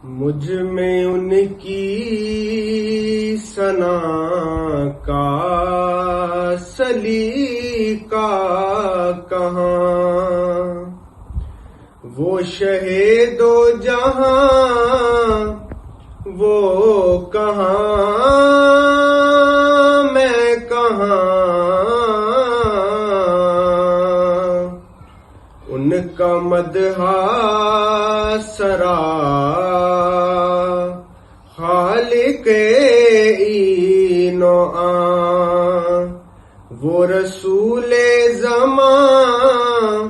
مجھ میں ان کی ثنا کا سلیقہ کہاں، وہ شہید و جہاں وہ کہاں میں کہاں، ان کا مدح سرا خالق این و آن، وہ رسول زمان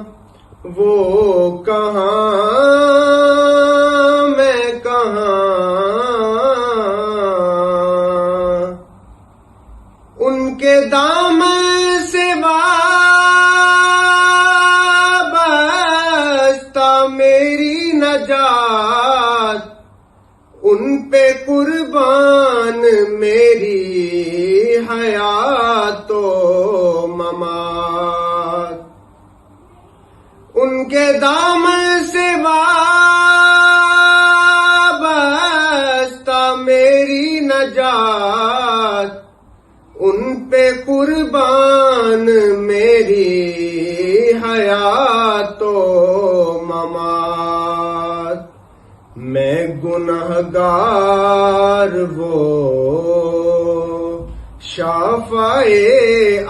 وہ کہاں میں کہاں، ان کے دامن سے وابستہ میری نجات، ان پہ قربان میری حیات و ممات، ان کے دامن سے وابستہ میری نجات، ان پہ قربان میری حیات و ممات، میں گنہگار وہ شافع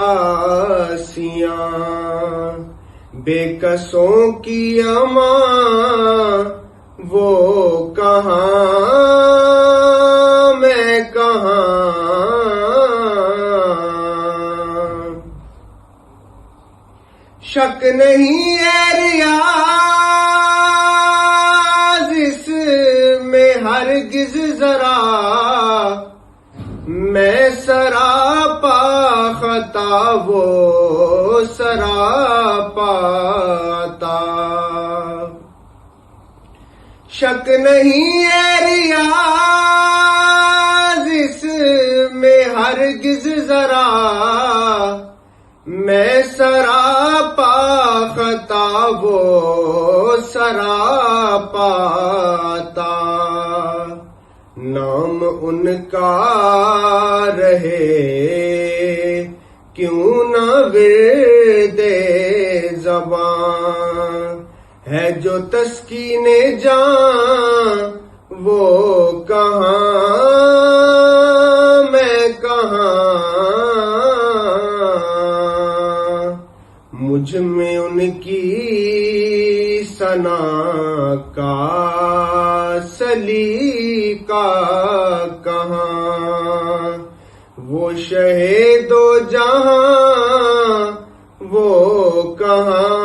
آسیاں، بے کسوں کی امان وہ کہاں میں کہاں، شک نہیں ہے ریاض اس میں ہرگز ذرا، میں سراپا خطا وہ سراپا عطا، شک نہیں ہے ریاض اس میں ہرگز ذرا، میں سراپا خطا وہ سراپا عطا، نام ان کا رہے کیوں نہ ورد زبان، ہے جو تسکین جان وہ کہاں میں کہاں، مجھ میں ان کی ثنا کا سلیقہ کہاں، وہ شہید و جہاں وہ کہاں